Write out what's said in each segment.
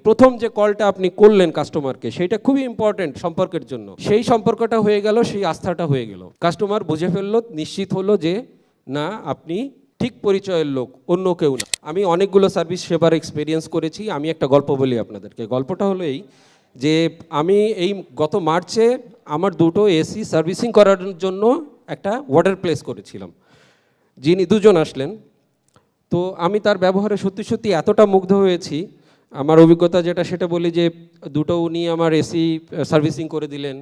প্রথম যে কলটা আপনি করলেন কাস্টমারকে, সেটা খুবই ইম্পর্টেন্ট সম্পর্কের জন্য। সেই সম্পর্কটা হয়ে গেল, সেই আস্থাটা হয়ে গেল। কাস্টমার বুঝে ফেললো, নিশ্চিত হলো যে না, আপনি ঠিক পরিচয়ের লোক, অন্য কেউ না। আমি অনেকগুলো সার্ভিস সেবার এক্সপিরিয়েন্স করেছি। আমি একটা গল্প বলি আপনাদেরকে। গল্পটা হলো এই যে আমি এই গত মার্চে আমার দুটো এসি সার্ভিসিং করার জন্য একটা অর্ডার প্লেস করেছিলাম। যিনি দুজন আসলেন, তো আমি তার ব্যবহারে সত্যি সত্যি এতটা মুগ্ধ হয়েছি। আমার অভিজ্ঞতা যেটা সেটা বলি যে দুটো উনি আমার এসি সার্ভিসিং করে দিলেন।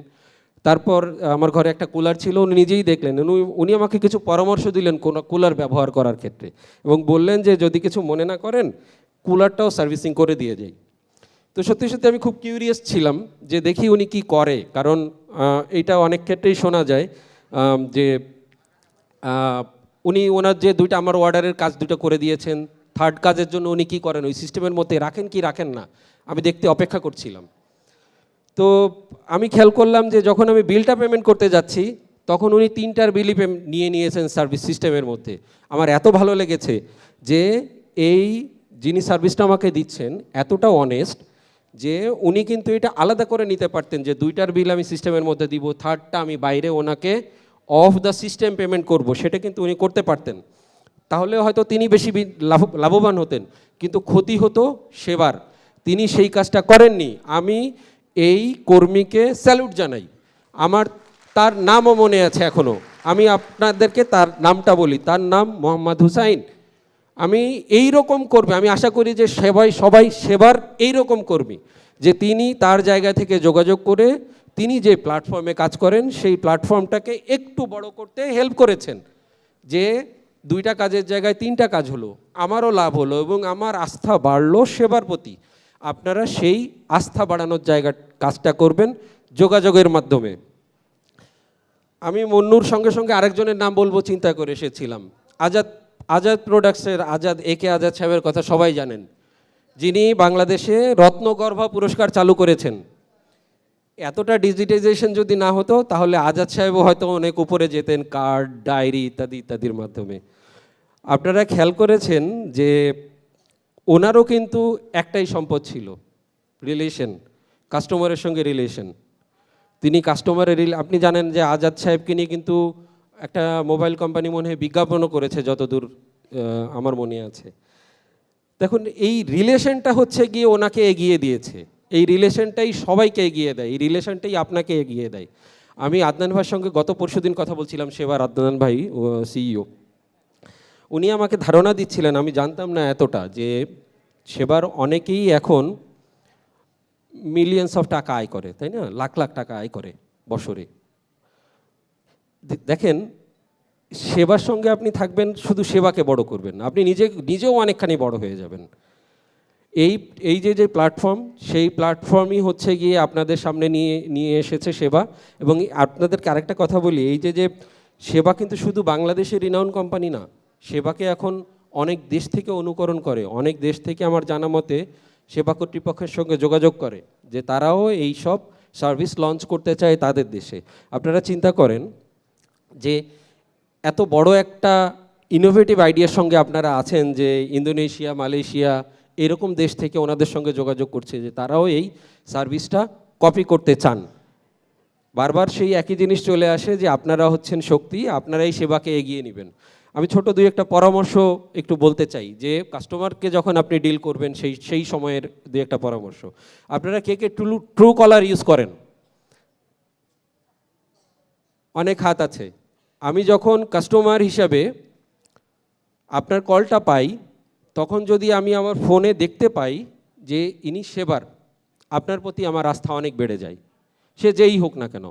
তারপর আমার ঘরে একটা কুলার ছিল, উনি নিজেই দেখলেন। উনি আমাকে কিছু পরামর্শ দিলেন কুলার ব্যবহার করার ক্ষেত্রে, এবং বললেন যে যদি কিছু মনে না করেন কুলারটাও সার্ভিসিং করে দিয়ে যাই। তো সত্যি সত্যি আমি খুব কিউরিয়াস ছিলাম যে দেখি উনি কি করে, কারণ এইটা অনেক ক্ষেত্রেই শোনা যায় যে উনি ওনার যে দুইটা আমার অর্ডারের কাজ দুটো করে দিয়েছেন, থার্ড কাজের জন্য উনি কি করেন, ওই সিস্টেমের মধ্যে রাখেন কি রাখেন না, আমি দেখতে অপেক্ষা করছিলাম। তো আমি খেয়াল করলাম যে যখন আমি বিলটা পেমেন্ট করতে যাচ্ছি, তখন উনি 3টার বিলই নিয়েছেন সার্ভিস সিস্টেমের মধ্যে। আমার এত ভালো লেগেছে যে এই যিনি সার্ভিসটা আমাকে দিচ্ছেন এতটা অনেস্ট যে উনি কিন্তু এটা আলাদা করে নিতে পারতেন যে 2টার বিল আমি সিস্টেমের মধ্যে দিব, থার্ডটা আমি বাইরে ওনাকে অফ দ্য সিস্টেম পেমেন্ট করব, সেটা কিন্তু উনি করতে পারতেন। তাহলে হয়তো তিনি বেশি লাভবান হতেন, কিন্তু ক্ষতি হতো সেবার। তিনি সেই কাজটা করেননি। আমি এই কর্মীকে স্যালুট জানাই। আমার তার নামও মনে আছে এখনও। আমি আপনাদেরকে তার নামটা বলি, তার নাম মোহাম্মদ হুসাইন। আমি এই রকম কর্মী, আমি আশা করি যে সবাই সেবার এই রকম কর্মী, যে তিনি তার জায়গা থেকে যোগাযোগ করে তিনি যে প্ল্যাটফর্মে কাজ করেন সেই প্ল্যাটফর্মটাকে একটু বড় করতে হেল্প করেছেন, যে 2টা কাজের জায়গায় 3টা কাজ হলো, আমারও লাভ হলো এবং আমার আস্থা বাড়লো সেবার প্রতি। আপনারা সেই আস্থা বাড়ানোর জায়গা কাজটা করবেন যোগাযোগের মাধ্যমে। আমি মন্নুর সঙ্গে সঙ্গে আরেকজনের নাম বলবো চিন্তা করে এসেছিলাম। আজাদ প্রোডাক্টসের একে আজাদ সাহেবের কথা সবাই জানেন, যিনি বাংলাদেশে রত্নগর্ভা পুরস্কার চালু করেছেন। এতটা ডিজিটাইজেশন যদি না হতো তাহলে আজাদ সাহেবও হয়তো অনেক উপরে যেতেন, কার্ড, ডায়েরি ইত্যাদি ইত্যাদির মাধ্যমে। আপনারা খেয়াল করেছেন যে ওনারও কিন্তু একটাই সম্পদ ছিল, রিলেশন, কাস্টমারের সঙ্গে রিলেশন। তিনি আপনি জানেন যে আজাদ সাহেবকে নিয়ে কিন্তু একটা মোবাইল কোম্পানি মনে হয় বিজ্ঞাপনও করেছে, যতদূর আমার মনে আছে। দেখুন, এই রিলেশনটা হচ্ছে গিয়ে ওনাকে এগিয়ে দিয়েছে। এই রিলেশনটাই সবাইকে এগিয়ে দেয়, এই রিলেশনটাই আপনাকে এগিয়ে দেয়। আমি আদনান ভাইয়ের সঙ্গে গত পরশুদিন কথা বলছিলাম, সেবার আদনান ভাই সিইও। উনি আমাকে ধারণা দিচ্ছিলেন, আমি জানতাম না এতটা, যে সেবার অনেকেই এখন মিলিয়নস অফ টাকা আয় করে, তাই না? লাখ লাখ টাকা আয় করে বছরে। দেখেন, সেবার সঙ্গে আপনি থাকবেন, শুধু সেবাকে বড় করবেন, আপনি নিজেও অনেকখানি বড় হয়ে যাবেন। এই যে প্ল্যাটফর্ম, সেই প্ল্যাটফর্মই হচ্ছে গিয়ে আপনাদের সামনে নিয়ে এসেছে সেবা। এবং আপনাদেরকে আরেকটা কথা বলি, এই যে সেবা কিন্তু শুধু বাংলাদেশের রিনাউন কোম্পানি না, সেবাকে এখন অনেক দেশ থেকে অনুকরণ করে। অনেক দেশ থেকে আমার জানা মতে সেবা কর্তৃপক্ষের সঙ্গে যোগাযোগ করে যে তারাও এই সব সার্ভিস লঞ্চ করতে চায় তাদের দেশে। আপনারা চিন্তা করেন যে এত বড় একটা ইনোভেটিভ আইডিয়ার সঙ্গে আপনারা আছেন, যে ইন্দোনেশিয়া, মালয়েশিয়া এরকম দেশ থেকে ওনাদের সঙ্গে যোগাযোগ করছে যে তারাও এই সার্ভিসটা কপি করতে চান। বারবার সেই একই জিনিস চলে আসে যে আপনারা হচ্ছেন শক্তি, আপনারা এই সেবাকে এগিয়ে নেবেন। আমি ছোট একটা পরামর্শ একটু বলতে চাই, যে কাস্টমারকে যখন আপনি ডিল করবেন সেই সময়ের একটা পরামর্শ। আপনারা কে ট্রু কলার ইউজ করেন? অনেক হাত আছে। আমি যখন কাস্টমার হিসাবে আপনার কলটা পাই, তখন যদি আমি আমার ফোনে দেখতে পাই যে ইনি সেবার, আপনার প্রতি আমার আস্থা অনেক বেড়ে যায়, সে যেই হোক না কেন।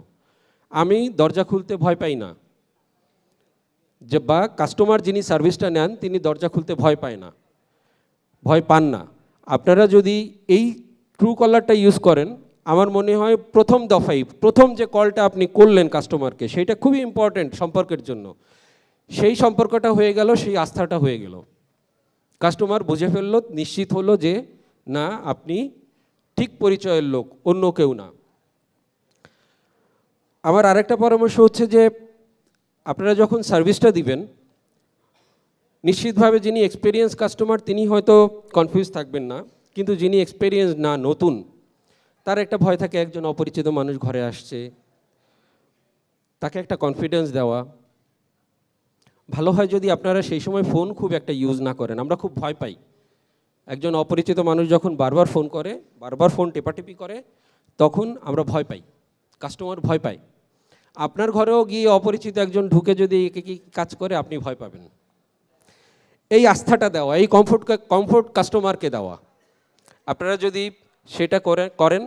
আমি দরজা খুলতে ভয় পাই না, বা কাস্টমার যিনি সার্ভিসটা নেন তিনি দরজা খুলতে ভয় পান না। আপনারা যদি এই ট্রু কলারটা ইউজ করেন, আমার মনে হয় প্রথম যে কলটা আপনি করলেন কাস্টমারকে, সেইটা খুবই ইম্পর্টেন্ট সম্পর্কের জন্য। সেই সম্পর্কটা হয়ে গেল, সেই আস্থাটা হয়ে গেল। কাস্টমার বুঝে ফেললো, নিশ্চিত হলো যে না, আপনি ঠিক পরিচয়ের লোক, অন্য কেউ না। আমার আরেকটা পরামর্শ হচ্ছে যে আপনারা যখন সার্ভিসটা দিবেন, নিশ্চিতভাবে যিনি এক্সপিরিয়েন্স কাস্টমার তিনি হয়তো কনফিউজ থাকবেন না, কিন্তু যিনি এক্সপেরিয়েন্স না, নতুন, তার একটা ভয় থাকে একজন অপরিচিত মানুষ ঘরে আসছে, তাকে একটা কনফিডেন্স দেওয়া। ভালো হয় যদি আপনারা সেই সময় ফোন খুব একটা ইউজ না করেন। আমরা খুব ভয় পাই একজন অপরিচিত মানুষ যখন বারবার ফোন করে, বারবার ফোন টেপাটেপি করে, তখন আমরা ভয় পাই, কাস্টমার ভয় পায়। আপনার ঘরেও গিয়ে অপরিচিত একজন ঢুকে যদি একে কি কাজ করে, আপনি ভয় পাবেন। এই আস্থাটা দেওয়া, এই কমফোর্ট কাস্টমারকে দেওয়া, আপনারা যদি সেটা করেন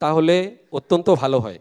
তাহলে অত্যন্ত ভালো হয়।